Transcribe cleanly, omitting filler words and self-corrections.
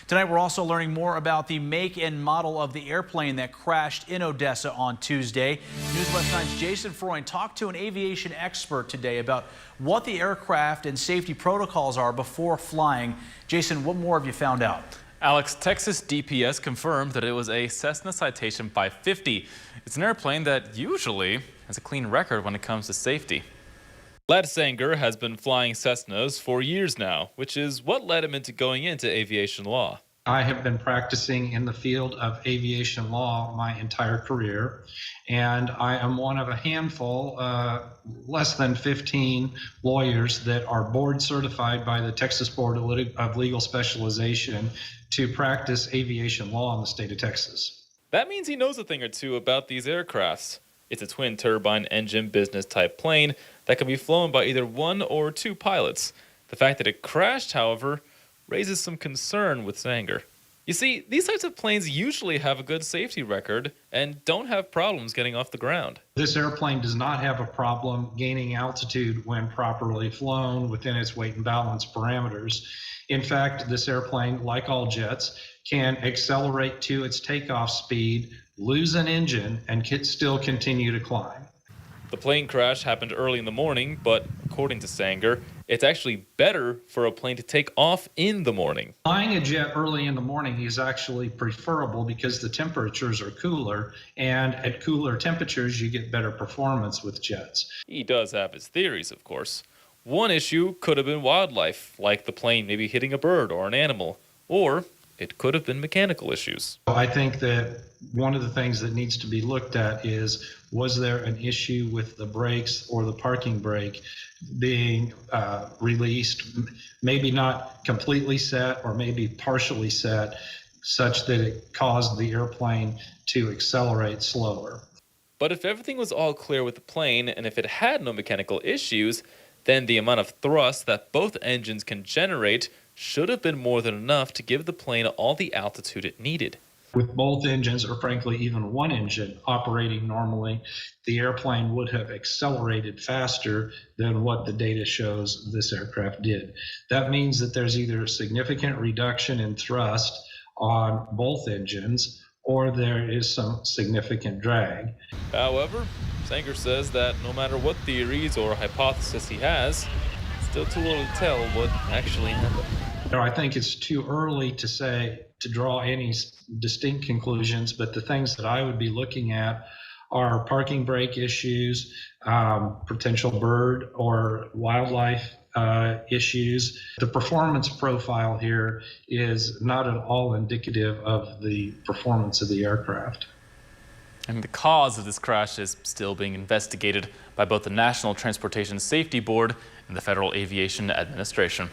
Tonight, we're also learning more about the make and model of the airplane that crashed in Odessa on Tuesday. News West 9's Jason Freund talked to an aviation expert today about what the aircraft and safety protocols are before flying. Jason, what more have you found out? Alex, Texas DPS confirmed that it was a Cessna Citation 550. It's an airplane that usually has a clean record when it comes to safety. Led Sanger has been flying Cessnas for years now, which is what led him into going into aviation law. I have been practicing in the field of aviation law my entire career, and I am one of a handful, less than 15 lawyers that are board certified by the Texas Board of Legal Specialization to practice aviation law in the state of Texas. That means he knows a thing or two about these aircrafts. It's a twin turbine engine business type plane that can be flown by either one or two pilots. The fact that it crashed, however, raises some concern with Sanger. You see, these types of planes usually have a good safety record and don't have problems getting off the ground. This airplane does not have a problem gaining altitude when properly flown within its weight and balance parameters. In fact, this airplane, like all jets, can accelerate to its takeoff speed, lose an engine, and still continue to climb. The plane crash happened early in the morning, but according to Sanger, it's actually better for a plane to take off in the morning. Flying a jet early in the morning is actually preferable because the temperatures are cooler, and at cooler temperatures you get better performance with jets. He does have his theories, of course. One issue could have been wildlife, like the plane maybe hitting a bird or an animal, or it could have been mechanical issues. I think that one of the things that needs to be looked at is, was there an issue with the brakes or the parking brake being released, maybe not completely set or maybe partially set, such that it caused the airplane to accelerate slower. But if everything was all clear with the plane and if it had no mechanical issues, then the amount of thrust that both engines can generate should have been more than enough to give the plane all the altitude it needed. With both engines, or frankly even one engine, operating normally, the airplane would have accelerated faster than what the data shows this aircraft did. That means that there's either a significant reduction in thrust on both engines, or there is some significant drag. However, Sanger says that no matter what theories or hypothesis he has, it's still too early to tell what actually happened. I think it's too early to draw any distinct conclusions, but the things that I would be looking at are parking brake issues, potential bird or wildlife issues. The performance profile here is not at all indicative of the performance of the aircraft. And the cause of this crash is still being investigated by both the National Transportation Safety Board and the Federal Aviation Administration.